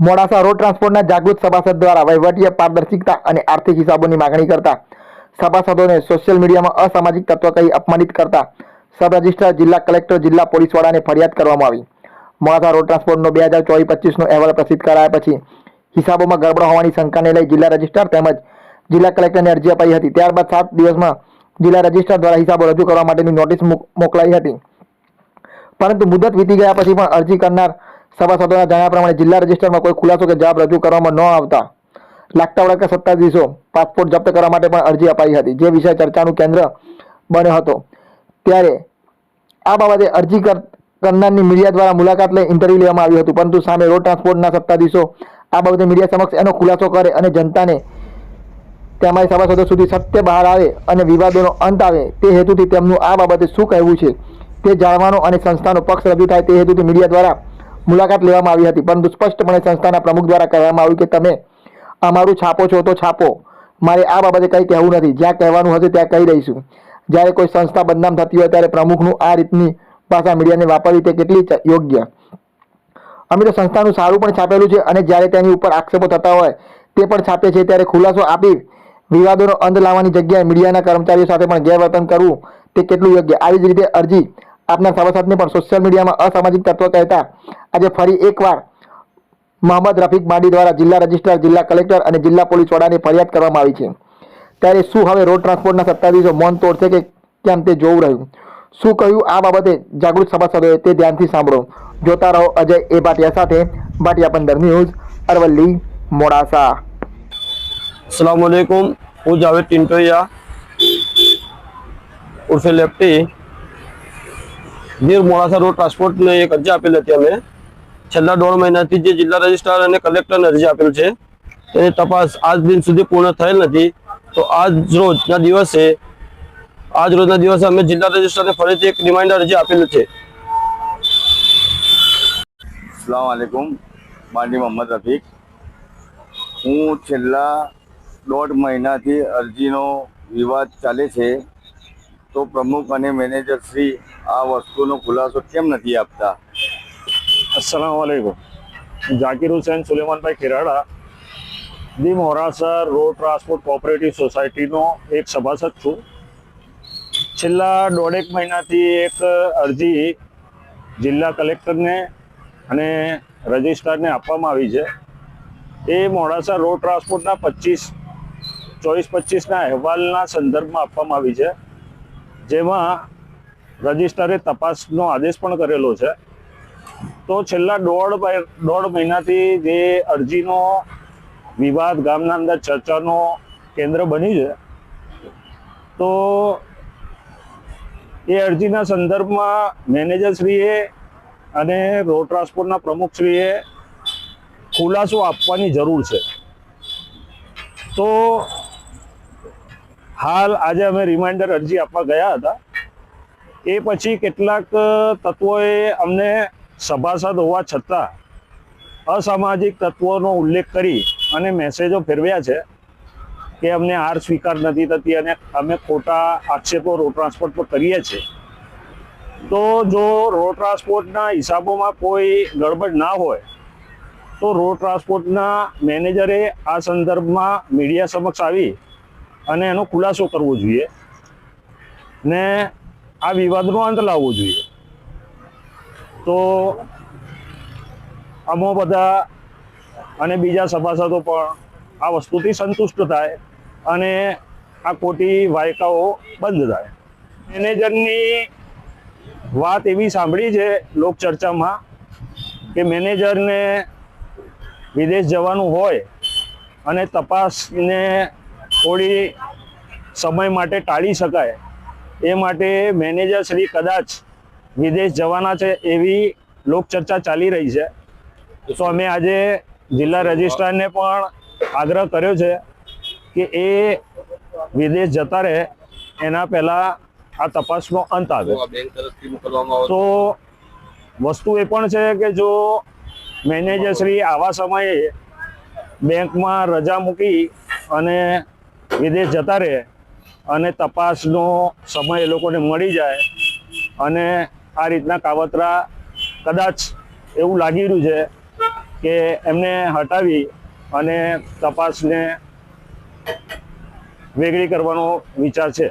Modasa road ટ્રાન્સપોર્ટના જાગૃત સભાસદ દ્વારા વહીવટીય પારદર્શિકતા અને આર્થિક હિસાબોની માગણી કરતા સભાસદોને સોશિયલ મીડિયામાં અસામાજિક તત્વ કહી અપમાનિત કરતા સબ રજિસ્ટ્રાર જિલ્લા કલેક્ટર જિલ્લા પોલીસ વડાને ફરિયાદ કરવામાં આવી। મોડાસા રોડ ટ્રાન્સપોર્ટનો 2024-25નો અહેવાલ પ્રસિદ્ધ કરાયા પછી હિસાબોમાં ગડબડ હોવાની શંકાને લઈ જિલ્લા રજિસ્ટ્રાર તેમજ જિલ્લા કલેક્ટરને અરજી અપાઈ હતી। ત્યારબાદ 7 દિવસમાં જિલ્લા રજિસ્ટ્રાર દ્વારા હિસાબો રજૂ કરવા માટેની નોટિસ મોકલાઈ હતી, પરંતુ મુદત વીતી ગયા પછી પણ અરજી કરનાર સભાસદોના જણાવ્યા પ્રમાણે જિલ્લા રજિસ્ટરમાં કોઈ ખુલાસો કે જવાબ રજૂ કરવામાં ન આવતા લાગતા વળગતા સત્તાધીશો પાસપોર્ટ જપ્ત કરવા માટે પણ અરજી અપાઈ હતી, જે વિષય ચર્ચાનું કેન્દ્ર બન્યો હતો। ત્યારે આ બાબતે અરજી કરનારની મીડિયા દ્વારા મુલાકાત લઈ ઇન્ટરવ્યુ લેવામાં આવ્યું હતું, પરંતુ સામે રોડ ટ્રાન્સપોર્ટના સત્તાધીશો આ બાબતે મીડિયા સમક્ષ એનો ખુલાસો કરે અને જનતાને તેમજ સભાસદો સુધી સત્ય બહાર આવે અને વિવાદોનો અંત આવે તે હેતુથી તેમનું આ બાબતે શું કહેવું છે તે જાણવાનો અને સંસ્થાનો પક્ષ રજૂ થાય તે હેતુથી મીડિયા દ્વારા મુલાકાત લેવામાં આવી હતી, પરંતુ સ્પષ્ટપણે સંસ્થાના પ્રમુખ દ્વારા કહેવામાં આવ્યું કે તમે અમારું છાપો છો તો છાપો, મારે આ બાબતે કંઈ કહેવું નથી, જ્યાં કહેવાનું હશે ત્યાં કહી દઈશું। જ્યારે કોઈ સંસ્થા બદનામ થતી હોય ત્યારે પ્રમુખનું આ રીતની ભાષા મીડિયાને વાપરવી તે કેટલી યોગ્ય? અમે તો સંસ્થાનું સારું પણ છાપેલું છે અને જ્યારે તેની ઉપર આક્ષેપો થતા હોય તે પણ છાપે છે, ત્યારે ખુલાસો આપી વિવાદોનો અંત લાવવાની જગ્યાએ મીડિયાના કર્મચારીઓ સાથે પણ ગેરવર્તન કરવું તે કેટલું યોગ્ય? આવી જ રીતે અરજી આપના સભાસદને પણ સોશિયલ મીડિયામાં અસામાજિક તત્વ કહેતા આજે ફરી એકવાર મોહમ્મદ રફીક માંડી દ્વારા જિલ્લા રજિસ્ટ્રાર, જિલ્લા કલેક્ટર અને જિલ્લા પોલીસ વડાને ફરિયાદ કરવામાં આવી છે। ત્યારે શું હવે રોડ ટ્રાન્સપોર્ટના સત્તાધીશો મૌન તોડશે કે કેમ તે જોવું રહ્યું। શું કહ્યું આ બાબતે જાગૃત સભાસદોએ તે ધ્યાનથી સાંભળો। જોતા રહો અજય એ ભાટિયા સાથે, ભાટિયા 15 ન્યૂઝ, અરવલ્લી, મોડાસા। अस्सलाम वालेकुम, હું જાવેદ ટિન્ટોયા ઉર્ફે લેફ્ટી ગીર મોડાસા રોડ ટ્રાન્સપોર્ટને એક અરજી આપેલી હતી। અમે છેલ્લા 1.5 મહિનાથી જે જિલ્લા રજિસ્ટ્રાર અને કલેક્ટરને અરજી આપેલ છે તેની તપાસ આજ દિન સુધી પૂર્ણ થયેલ નથી, તો આજ રોજના દિવસે અમે જિલ્લા રજિસ્ટ્રારને ફરીથી એક રિમાઇન્ડર અરજી આપેલું છે। अस्सलाम वालेकुम, માંડી મોહમ્મદ રફીક। હું છેલ્લા 1.5 મહિનાથી અરજીનો વિવાદ ચાલે છે, તો પ્રમુખ અને મેનેજર શ્રી આ વસ્તુનો ખુલાસો કેમ નથી આપતા? अस्सलाम वालेकुम, जाकिर हुसैन सुलेमानभाई खेराड़ा दी મોડાસા રોડ ટ્રાન્સપોર્ટ કોઓપરેટિવ સોસાયટીનો એક સભાસદ છું। છેલ્લા 1.5 મહિનાથી એક અરજી જિલ્લા કલેક્ટરને અને રજિસ્ટ્રારને આપવામાં આવી છે। એ મોડાસા રોડ ટ્રાન્સપોર્ટના 24-25ના અહેવાલના સંદર્ભમાં આપવામાં આવી છે, જેમાં રજિસ્ટ્રારે તપાસનો આદેશ પણ કરેલો છે। તો છેલ્લા 1.5 મહિનાથી જે અરજીનો વિવાદ ગામના અંદર ચર્ચાનો કેન્દ્ર બની છે, તો એ અરજીના સંદર્ભમાં મેનેજરશ્રીએ અને રોડ ટ્રાન્સપોર્ટના પ્રમુખશ્રીએ ખુલાસો આપવાની જરૂર છે। તો હાલ આજે અમે રિમાઇન્ડર અરજી આપવા ગયા હતા, એ પછી કેટલાક તત્વોએ અમને સભાસદ હોવા છતાં અસામાજિક તત્વોનો ઉલ્લેખ કરી અને મેસેજો ફેરવ્યા છે કે અમને હાર સ્વીકાર નથી થતી અને અમે ખોટા આક્ષેપો રોડ ટ્રાન્સપોર્ટ પર કરીએ છીએ। તો જો રોડ ટ્રાન્સપોર્ટના હિસાબોમાં કોઈ ગડબડ ના હોય તો રોડ ટ્રાન્સપોર્ટના મેનેજરે આ સંદર્ભમાં મીડિયા સમક્ષ આવી અને એનો ખુલાસો કરવો જોઈએ ને આ વિવાદનો અંત લાવવો જોઈએ। તો અમો બધા અને બીજા સભાસદો પણ આ વસ્તુથી સંતુષ્ટ થાય અને આ ખોટી વાયકાઓ બંધ થાય। મેનેજરની વાત એવી સાંભળી છે લોકચર્ચામાં કે મેનેજરને વિદેશ જવાનું હોય અને તપાસને થોડી સમય માટે ટાળી શકાય એ માટે મેનેજરશ્રી કદાચ વિદેશ જવાના છે એવી લોકચર્ચા ચાલી રહી છે। તો અમે આજે જિલ્લા રજિસ્ટ્રારને પણ આગ્રહ કર્યો છે કે એ વિદેશ જતા રહે એના પહેલાં આ તપાસનો અંત આવે। તો વસ્તુ એ પણ છે કે જો મેનેજરશ્રી આવા સમયે બેંકમાં રજા મૂકી અને વિદેશ જતા રહે અને તપાસનો સમય એ લોકોને મળી જાય અને આ રીતના કાવતરા કદાચ એવું લાગી રહ્યું છે કે એમને હટાવી અને તપાસને વેગળી કરવાનો વિચાર છે.